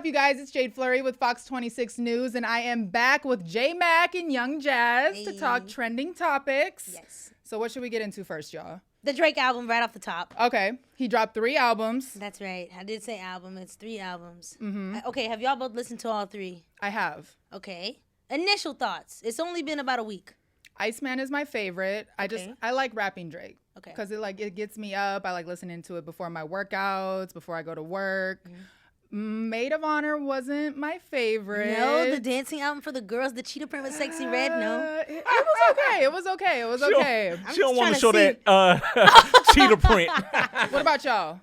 up, you guys? It's Jade Flury with Fox 26 News, and I am back with J-Mac and Young Jas to talk trending topics. Yes. So what should we get into first, y'all? The Drake album right off the top. Okay. He dropped 3 albums. That's right. I did say album. It's 3 albums. Mm-hmm. Okay, have y'all both listened to all 3? I have. Okay. Initial thoughts. It's only been about a week. Iceman is my favorite. I like rapping Drake. Okay. Because it gets me up. I like listening to it before my workouts, before I go to work. Mm-hmm. Maid of Honor wasn't my favorite. No, the dancing album for the girls, the cheetah print with Sexy Red, no. It was okay. It was okay. It was okay. She don't want to show see. that cheetah print. What about y'all?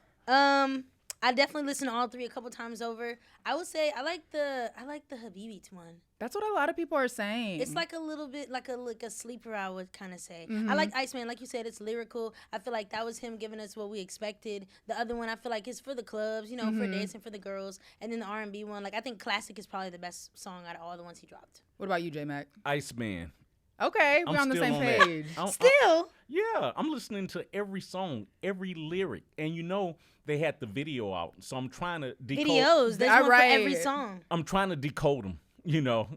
I definitely listened to all 3 a couple times over. I would say I like the Habibi one. That's what a lot of people are saying. It's like a little bit like a sleeper, I would kind of say. Mm-hmm. I like Iceman, like you said, it's lyrical. I feel like that was him giving us what we expected. The other one, I feel like is for the clubs, for dancing for the girls. And then the R&B one, like I think Classic is probably the best song out of all the ones he dropped. What about you, J-Mac? Iceman. Okay, we're I'm on the still same on that. page. Still? Yeah, I'm listening to every song, every lyric. And they had the video out. So I'm trying to decode. Videos. There's one for every song. I'm trying to decode them.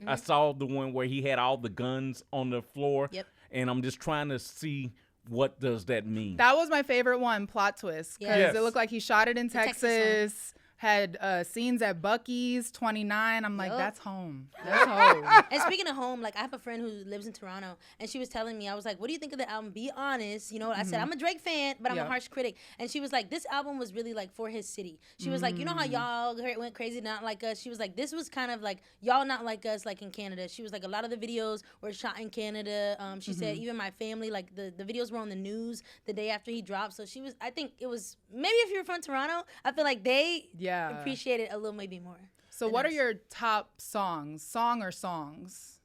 I saw the one where he had all the guns on the floor. Yep. And I'm just trying to see what does that mean. That was my favorite one, Plot Twist. Because Yes. it looked like he shot it in Texas Texas. Had scenes at Buc-ee's, 29. I'm like, Yup. that's home. That's home. And speaking of home, like I have a friend who lives in Toronto, and she was telling me, I was like, what do you think of the album? Be honest. I said, I'm a Drake fan, but I'm a harsh critic. And she was like, this album was really like for his city. She was like, you know how y'all went crazy, not like us? She was like, this was kind of like y'all not like us, like in Canada. She was like, a lot of the videos were shot in Canada. She said, even my family, like the videos were on the news the day after he dropped. So I think it was, maybe if you're from Toronto, I feel like they appreciate it a little maybe more. So what are your top songs? Song or songs?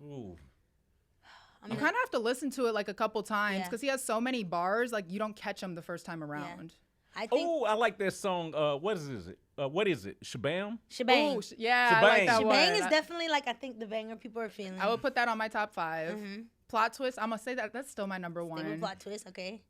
Ooh. You kind of have to listen to it like a couple times because he has so many bars, like you don't catch them the first time around. I think I like that song. What is it? Shabam? Shebang. Ooh, yeah, I Shebang. like that Shebang one. is definitely like I think the banger people are feeling. I would put that on my top 5. Plot Twist, I'm going to say that's still my number 1. Stable Plot Twist, okay.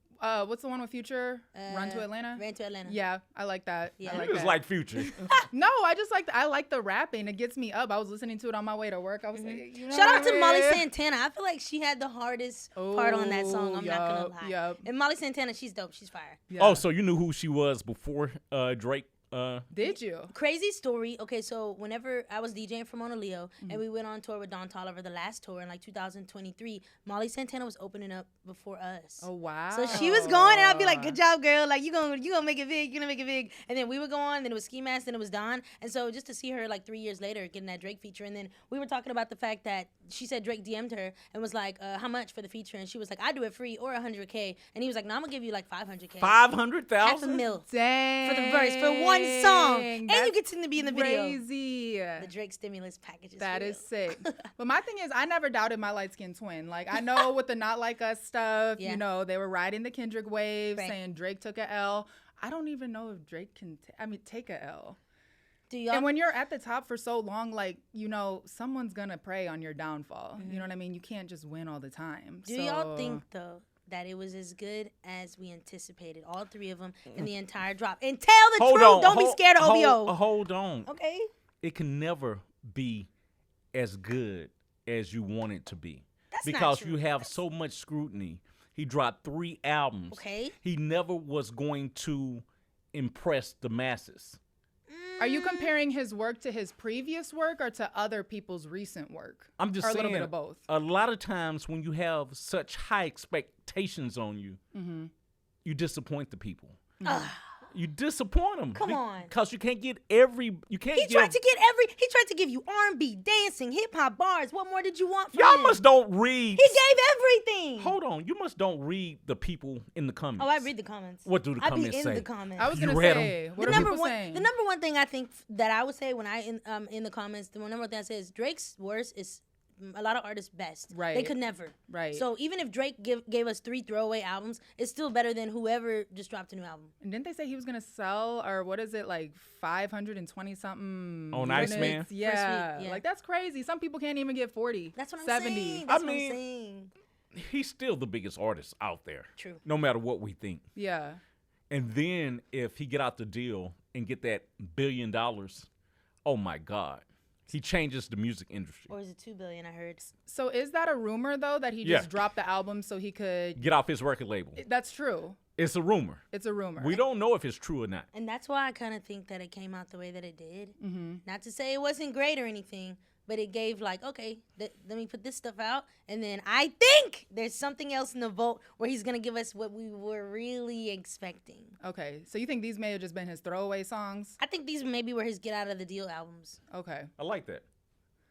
What's the one with Future? Run to Atlanta? Ran to Atlanta. Yeah, I like that. Yeah. I like You just that. like Future. No, I like the rapping. It gets me up. I was listening to it on my way to work. I was like, Shout out to Molly Santana. I feel like she had the hardest part on that song. I'm not gonna lie. Yep. And Molly Santana, she's dope. She's fire. Yeah. Oh, so you knew who she was before Drake? Did you? Crazy story. Okay, so whenever I was DJing for Mona Leo and we went on tour with Don Toliver, the last tour in like 2023, Molly Santana was opening up before us. Oh wow. So she was going, and I'd be like, "Good job, girl! Like you gonna make it big. You're gonna make it big." And then we would go on. Then it was Ski Mask. Then it was Don. And so just to see her like 3 years later getting that Drake feature, and then we were talking about the fact that she said Drake DM'd her and was like, "How much for the feature?" And she was like, "I do it free or 100K." And he was like, "No, I'm gonna give you like 500K." $500,000? $500,000 Dang. for the verse for one song, and you get to be in the video. Crazy. The Drake stimulus package. That real. is sick. But my thing is, I never doubted my light-skinned twin. Like, I know with the Not Like Us stuff, they were riding the Kendrick wave, saying Drake took a L. I don't even know if Drake can, take a L. Do y'all? And when you're at the top for so long, like, someone's going to prey on your downfall. You know what I mean? You can't just win all the time. Do y'all think, though, that it was as good as we anticipated, all 3 of them, in the entire drop? And tell the truth. Don't be scared of OVO. Hold on. Okay. It can never be as good as you want it to be. That's because not true. you have so much scrutiny. He dropped 3 albums. Okay. He never was going to impress the masses. Are you comparing his work to his previous work or to other people's recent work? I'm just or saying, a little bit of both. A lot of times when you have such high expectations on you, you disappoint the people. You disappoint them. Come on. Because you can't get every. You can't. He tried to give you R&B, dancing, hip hop bars. What more did you want from Y'all him? must don't read. He gave everything. Hold on. You must don't read the people in the comments. Oh, I read the comments. What do the comments I be in say? the comments. I was You going to read say, them? what the are number people one, saying? the number one thing I think that I would say when I in the comments, the number one thing I say is Drake's worst is a lot of artists' best. Right. They could never. Right. So even if Drake gave us 3 throwaway albums, it's still better than whoever just dropped a new album. And didn't they say he was going to sell, or what is it, like 520-something On units? Iceman? Yeah. First week, Like, that's crazy. Some people can't even get 40. That's what I'm 70. saying. That's what I'm mean- saying. He's still the biggest artist out there. True. No matter what we think. Yeah. And then if he get out the deal and get that $1 billion, oh my God. He changes the music industry. Or is it $2 billion? I heard. So is that a rumor though that he just dropped the album so he could get off his record label? That's true. It's a rumor. It's a rumor. We don't know if it's true or not. And that's why I kind of think that it came out the way that it did. Not to say it wasn't great or anything, but it gave like, okay, let me put this stuff out. And then I think there's something else in the vault where he's going to give us what we were really expecting. Okay. So you think these may have just been his throwaway songs? I think these maybe were his Get Out of the Deal albums. Okay. I like that.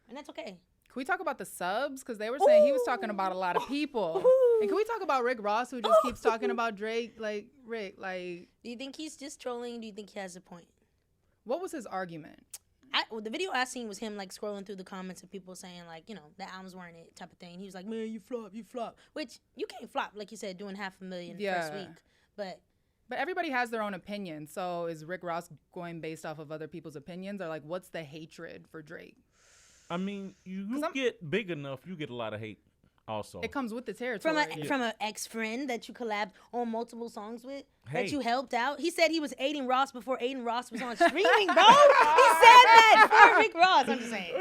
And that's okay. Can we talk about the subs? Because they were saying he was talking about a lot of people. And can we talk about Rick Ross, who just keeps talking about Drake? Like, Rick, like... Do you think he's just trolling? Do you think he has a point? What was his argument? The video I seen was him, like, scrolling through the comments of people saying, like, you know, the albums weren't it type of thing. He was like, man, you flop. Which, you can't flop, like you said, doing $500,000 first week. But everybody has their own opinion. So is Rick Ross going based off of other people's opinions? Or, like, what's the hatred for Drake? I mean, you get big enough, you get a lot of hate also. It comes with the territory. From an ex-friend that you collabed on multiple songs with, that you helped out. He said he was Aiden Ross before Aiden Ross was on streaming, bro. He said that for Rick Ross. I'm just saying.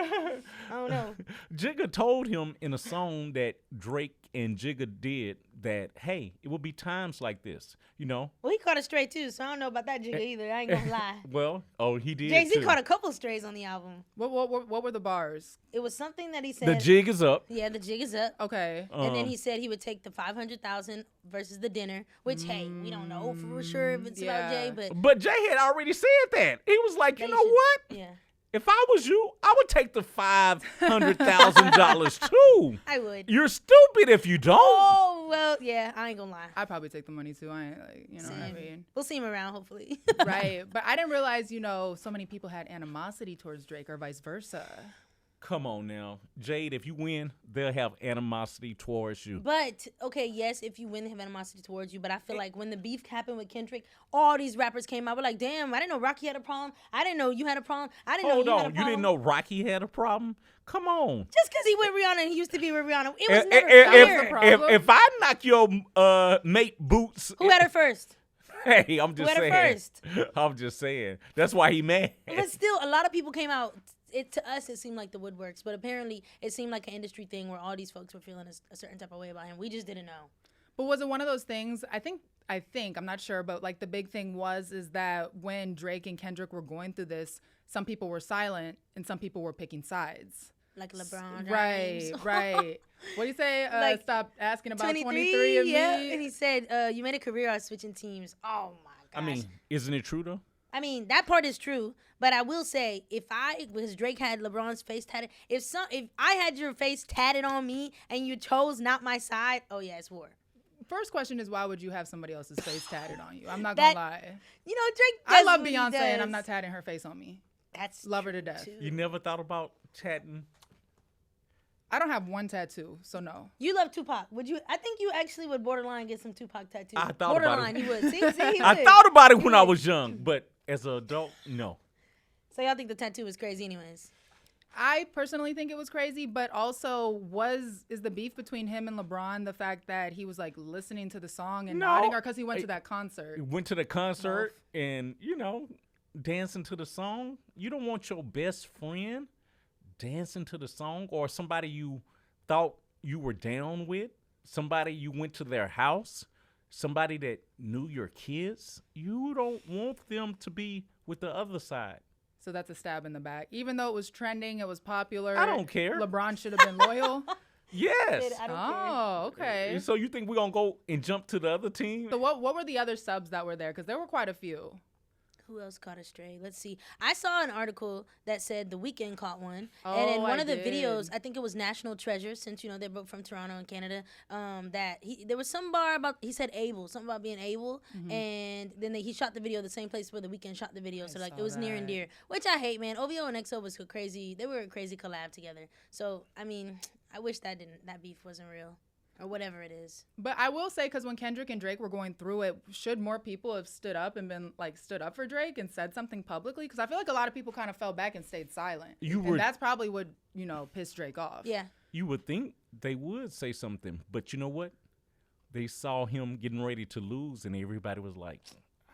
I don't know. Jigga told him in a song that Drake and Jigga did that, hey, it will be times like this, you know? Well, he caught a stray, too, so I don't know about that Jigga either. I ain't gonna lie. Well, he did, Jay-Z caught a couple strays on the album. What were the bars? It was something that he said. The jig is up. Yeah, the jig is up. Okay. And then he said he would take the $500,000 versus the dinner, which, hey, we don't know for sure if it's about Jay, But Jay had already said that. He was like, you know what? Yeah. If I was you, I would take the $500,000 too. I would. You're stupid if you don't. Oh, well, yeah, I ain't gonna lie. I'd probably take the money too. I ain't like, you know what I mean? We'll see him around, hopefully. Right. But I didn't realize, you know, so many people had animosity towards Drake or vice versa. Come on now. Jade, if you win, they'll have animosity towards you. But, okay, yes, if you win, they have animosity towards you. But I feel like when the beef happened with Kendrick, all these rappers came out. We're like, damn, I didn't know Rocky had a problem. I didn't know you had a problem. I didn't know you had a problem. You didn't know Rocky had a problem? Come on. Just because he with Rihanna and he used to be with Rihanna. It was never fair. If I knock your mate boots. Who had her first? Hey, I'm just saying. Who had her first? I'm just saying. That's why he mad. But still, a lot of people came out. To us, it seemed like the woodworks, but apparently it seemed like an industry thing where all these folks were feeling a certain type of way about him. We just didn't know. But was it one of those things? I think I'm not sure, but like the big thing is that when Drake and Kendrick were going through this, some people were silent and some people were picking sides. Like LeBron James. Right. What do you say? Like stop asking about 23 of me. And he said, you made a career out of switching teams. Oh my gosh. I mean, isn't it true though? I mean, that part is true, but I will say, because Drake had LeBron's face tatted, if I had your face tatted on me and you chose not my side, oh yeah, it's war. First question is, why would you have somebody else's face tatted on you? I'm not gonna lie. You know, Drake I love Beyonce, and I'm not tatting her face on me. Love her to death. Too. You never thought about tatting? I don't have one tattoo, so no. You love Tupac. Would you? I think you actually would borderline get some Tupac tattoos. I thought borderline, about it. He would. See, he would. I thought about it when I was young, but as an adult, no. So y'all think the tattoo is crazy anyways? I personally think it was crazy, but also is the beef between him and LeBron the fact that he was like listening to the song and nodding, or because he went to that concert? He went to the concert and, you know, dancing to the song. You don't want your best friend dancing to the song, or somebody you thought you were down with, somebody you went to their house, somebody that knew your kids. You don't want them to be with the other side. So that's a stab in the back. Even though it was trending, it was popular. I don't care. LeBron should have been loyal. Yes. I don't care. Okay. So you think we're going to go and jump to the other team? So what were the other subs that were there? Because there were quite a few. Who else caught a stray? Let's see. I saw an article that said The Weeknd caught one. Oh, and in one of the videos, I think it was National Treasure, since, you know, they're both from Toronto and Canada, that there was some bar about, he said able, something about being able. Mm-hmm. And then he shot the video the same place where The Weeknd shot the video. So, like, it was near and dear, which I hate, man. OVO and EXO was crazy. They were a crazy collab together. So, I mean, I wish that beef wasn't real. Or whatever it is. But I will say, because when Kendrick and Drake were going through it, should more people have stood up for Drake and said something publicly? Because I feel like a lot of people kind of fell back and stayed silent. And that's probably what, you know, pissed Drake off. Yeah. You would think they would say something. But you know what? They saw him getting ready to lose, and everybody was like,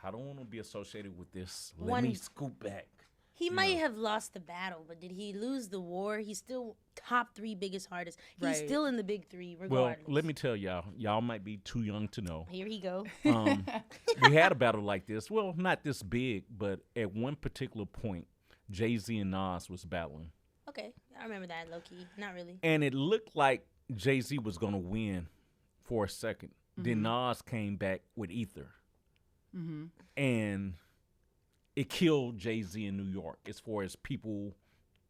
I don't want to be associated with this. Let me scoot back. He might have lost the battle, but did he lose the war? He's still top 3 biggest artists. He's still in the big 3 regardless. Well, let me tell y'all. Y'all might be too young to know. Here he go. We had a battle like this. Well, not this big, but at one particular point, Jay-Z and Nas was battling. Okay, I remember that, low-key. Not really. And it looked like Jay-Z was going to win for a second. Then Nas came back with Ether. And it killed Jay-Z in New York as far as people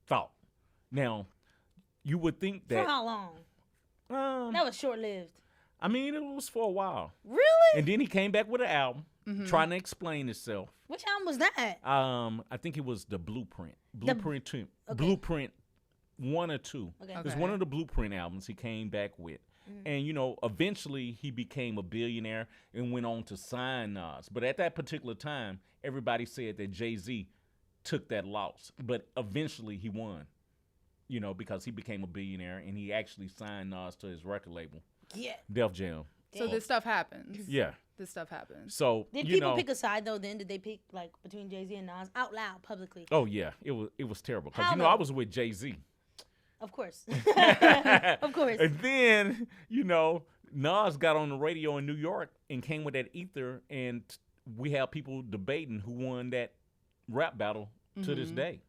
thought. Now, you would think that... For how long? That was short-lived. I mean, it was for a while. Really? And then he came back with an album trying to explain himself. Which album was that? I think it was the Blueprint. Blueprint 2. Okay. Blueprint 1 or 2. Okay. It was one of the Blueprint albums he came back with. And, eventually he became a billionaire and went on to sign Nas. But at that particular time, everybody said that Jay-Z took that loss. But eventually he won, because he became a billionaire and he actually signed Nas to his record label. Yeah. Def Jam. So this stuff happens. Yeah. This stuff happens. So did people pick a side though? Then did they pick between Jay-Z and Nas out loud publicly? Oh yeah, it was terrible because I was with Jay-Z. Of course. Of course. And then, Nas got on the radio in New York and came with that Ether, and we have people debating who won that rap battle to this day.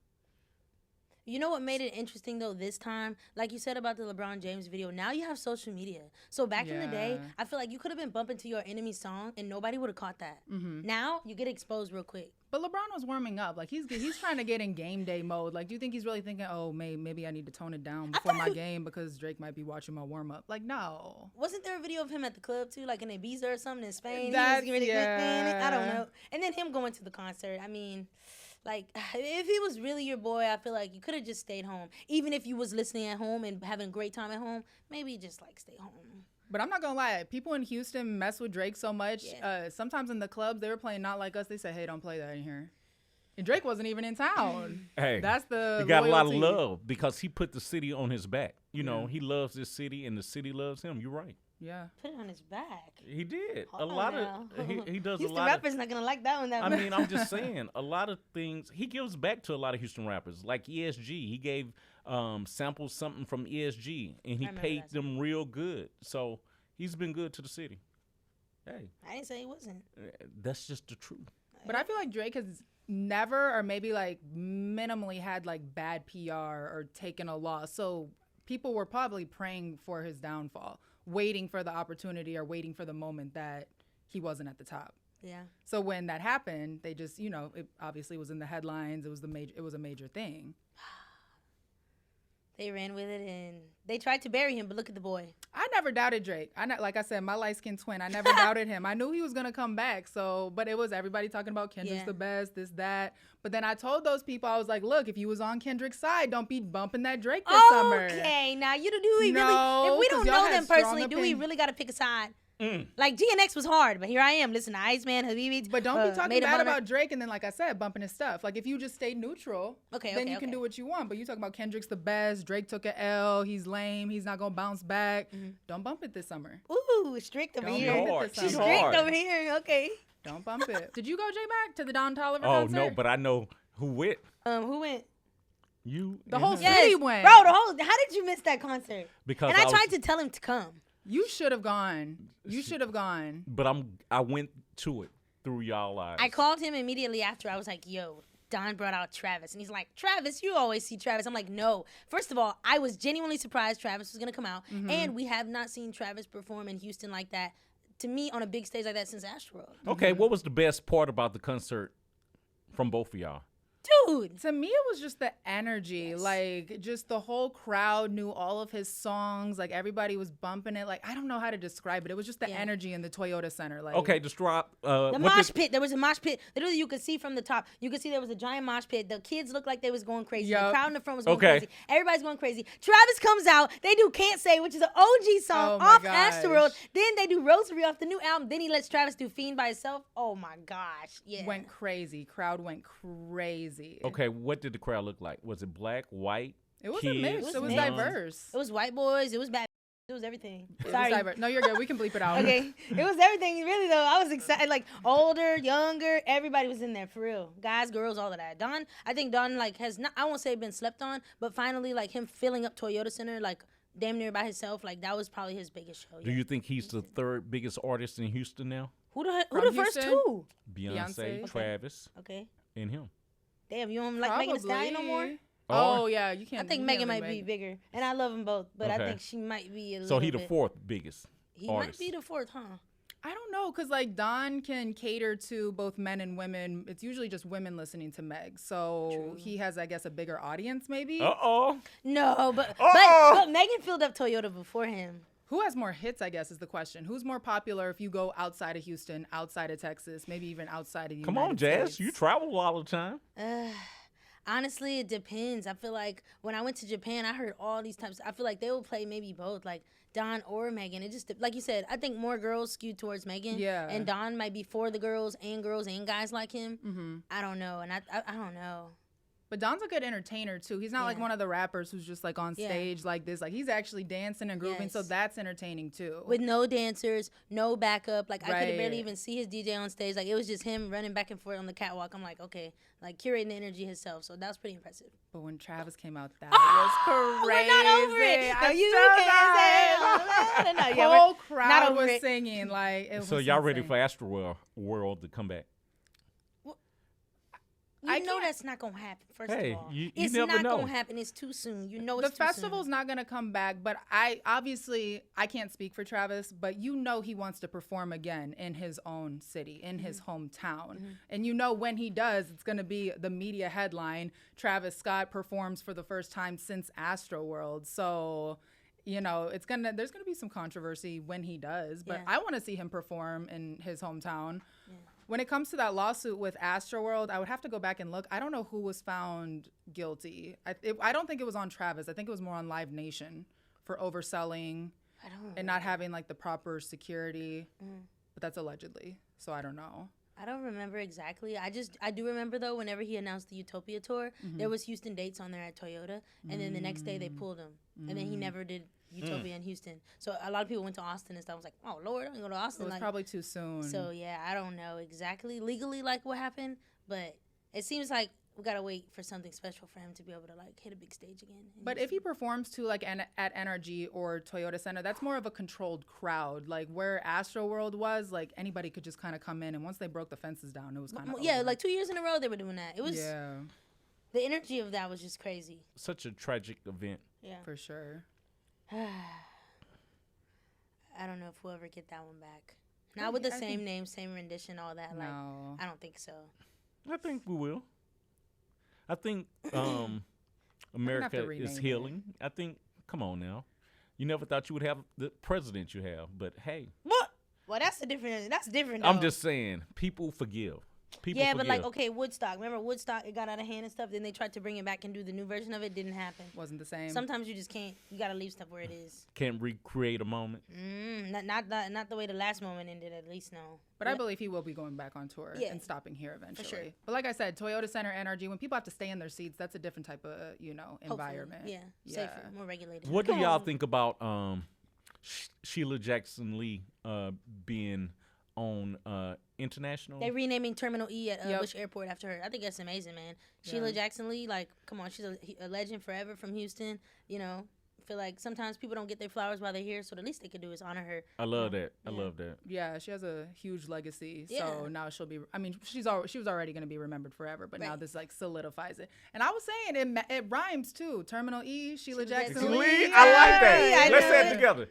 You know what made it interesting, though, this time? Like you said about the LeBron James video, now you have social media. So back in the day, I feel like you could have been bumping to your enemy's song and nobody would have caught that. Now, you get exposed real quick. But LeBron was warming up. Like, he's trying to get in game day mode. Like, do you think he's really thinking, oh, maybe I need to tone it down before my game because Drake might be watching my warm-up? Like, no. Wasn't there a video of him at the club, too? Like in Ibiza or something in Spain? He was getting I don't know. And then him going to the concert. I mean... Like, if he was really your boy, I feel like you could have just stayed home. Even if you was listening at home and having a great time at home, maybe just, stay home. But I'm not going to lie. People in Houston mess with Drake so much. Yeah. Sometimes in the clubs, they were playing Not Like Us. They said, hey, don't play that in here. And Drake wasn't even in town. Hey, that's the he got loyalty. A lot of love because he put the city on his back. He loves this city and the city loves him. You're right. Yeah. Put it on his back. He did. He does a lot Houston rappers not going to like that one that much. I mean, I'm just saying, a lot of things, he gives back to a lot of Houston rappers. Like ESG, he gave samples something from ESG, and he paid them real good. So he's been good to the city. Hey. I didn't say he wasn't. That's just the truth. But I feel like Drake has never or maybe minimally had bad PR or taken a loss. So people were probably praying for his downfall, waiting for the opportunity or waiting for the moment that he wasn't at the top. Yeah. So when that happened, they just, it obviously was in the headlines. It was a major thing. They ran with it and they tried to bury him, but look at the boy. I never doubted Drake. Like I said, my light-skinned twin, I never doubted him. I knew he was going to come back. But it was everybody talking about Kendrick's the best, this, that. But then I told those people, I was like, look, if you was on Kendrick's side, don't be bumping that Drake this summer. Okay, now do we really, if we don't know them personally, do we really got to pick a side? Like GNX was hard, but here I am. Listen to Iceman, Habibi. But don't be talking bad about Drake and then, like I said, bumping his stuff. Like if you just stay neutral, then you can do what you want. But you talk about Kendrick's the best, Drake took a L, he's lame, he's not gonna bounce back. Don't bump it this summer. Ooh, strict over here. She's strict over here. Okay. Don't bump it. Did you go J-Mac to the Don Toliver concert? Oh no, but I know who went. Who went? You. The whole city went. Bro, how did you miss that concert? Because I tried to tell him to come. You should have gone. But I went to it through y'all eyes. I called him immediately after. I was like, yo, Don brought out Travis. And he's like, Travis, you always see Travis. I'm like, no. First of all, I was genuinely surprised Travis was going to come out. And we have not seen Travis perform in Houston like that, to me, on a big stage like that since Astroworld. Okay, what was the best part about the concert from both of y'all? Dude. To me, it was just the energy. Yes. Just the whole crowd knew all of his songs. Everybody was bumping it. I don't know how to describe it. It was just the energy in the Toyota Center. Okay, describe. The mosh pit. There was a mosh pit. Literally, you could see from the top. You could see there was a giant mosh pit. The kids looked like they was going crazy. The crowd in the front was going crazy. Everybody's going crazy. Travis comes out. They do Can't Say, which is an OG song off Astroworld. Then they do Rosary off the new album. Then he lets Travis do Fiend by himself. Oh, my gosh. Yeah. Went crazy. Crowd went crazy. Okay, what did the crowd look like? Was it black, white? It was a mix. It was diverse. It was white boys. It was bad It was everything. Sorry. No, you're good. We can bleep it out. Okay. It was everything. Really, though. I was excited. Like, older, younger, everybody was in there, for real. Guys, girls, all of that. I think Don, like, has not, I won't say been slept on, but finally, like, him filling up Toyota Center, like, damn near by himself, like, that was probably his biggest show. Do you think he's the third biggest artist in Houston now? Who the first two? Beyonce, Travis, okay, and him. Damn, you don't like Megan Thee Stallion no more? Oh, yeah, you can't. I think Megan might be bigger, and I love them both, but I think she might be a little So he the fourth biggest He artist. might be the fourth, huh? I don't know, because, like, Don can cater to both men and women. It's usually just women listening to Meg. So he has, I guess, a bigger audience, maybe. No, but Megan filled up Toyota before him. Who has more hits, I guess, is the question. Who's more popular if you go outside of Houston, outside of Texas, maybe even outside of the United Come on, Jazz. States? You travel all the time. Honestly, it depends. I feel like when I went to Japan, I heard all these types. I feel like they will play maybe both, like Don or Megan. It just, like you said, I think more girls skewed towards Megan. Yeah. And Don might be for the girls and guys like him. Mm-hmm. I don't know. And I don't know. But Don's a good entertainer, too. He's not like one of the rappers who's just, like, on stage like this. Like, he's actually dancing and grooving, so that's entertaining, too. With no dancers, no backup. Like, I could barely even see his DJ on stage. Like, it was just him running back and forth on the catwalk. I'm like, okay. Like, curating the energy himself. So that was pretty impressive. But when Travis came out, that was crazy. We're not over it. No, you can't say it. The whole crowd was singing. Like, it was so y'all ready for Astro World to come back? You know that's not going to happen, first of all. It's not going to happen. It's too soon. You know it's too soon. The festival's not going to come back, but I can't speak for Travis, but you know he wants to perform again in his own city, in his hometown. Mm-hmm. And you know when he does, it's going to be the media headline. Travis Scott performs for the first time since Astroworld. So, you know, there's going to be some controversy when he does, but I want to see him perform in his hometown. Yeah. When it comes to that lawsuit with Astroworld, I would have to go back and look. I don't know who was found guilty. I don't think it was on Travis. I think it was more on Live Nation for overselling and not having, like, the proper security. But that's allegedly, so I don't know. I don't remember exactly. I do remember, though, whenever he announced the Utopia tour, there was Houston dates on there at Toyota, and then the next day they pulled him. And then he never did Utopia in Houston. So a lot of people went to Austin and stuff. I was like, oh, Lord, I'm going to go to Austin. It was probably too soon. So, yeah, I don't know exactly legally, like, what happened, but it seems like we got to wait for something special for him to be able to, like, hit a big stage again. But if he performs, too, like, at NRG or Toyota Center, that's more of a controlled crowd. Like, where Astroworld was, like, anybody could just kind of come in, and once they broke the fences down, it was kind of over. Like 2 years in a row they were doing that. It was, the energy of that was just crazy. Such a tragic event. Yeah. For sure. I don't know if we'll ever get that one back. Not with the same name, same rendition, all that. No. Like, I don't think so. I think we will. I think America is healing. I think, come on now. You never thought you would have the president you have, but hey. What? Well, that's different. Though. I'm just saying, people forgive. People forgive. But like, okay, Woodstock. Remember Woodstock? It got out of hand and stuff. Then they tried to bring it back and do the new version of it. Didn't happen. Wasn't the same. Sometimes you just can't. You gotta leave stuff where it is. Can't recreate a moment. Not the way the last moment ended. At least no. But I believe he will be going back on tour and stopping here eventually. For sure. But like I said, Toyota Center, NRG. When people have to stay in their seats, that's a different type of environment. Hopefully, safer, more regulated. What do y'all think about Sheila Jackson Lee being on international? They're renaming Terminal E at Bush Airport after her. I think that's amazing, man. Sheila Jackson Lee, like, come on, she's a legend forever from Houston. You know, I feel like sometimes people don't get their flowers while they're here, so the least they could do is honor her. I love that. I love that. Yeah, she has a huge legacy. So now she'll be. I mean, she was already going to be remembered forever, but now this like solidifies it. And I was saying it rhymes too. Terminal E, Sheila Jackson Lee. I like that. Let's say it together.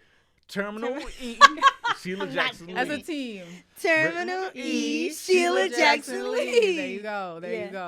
Terminal E, Sheila Jackson Lee. As a team. Terminal E, Sheila Jackson Lee. There you go. There you go.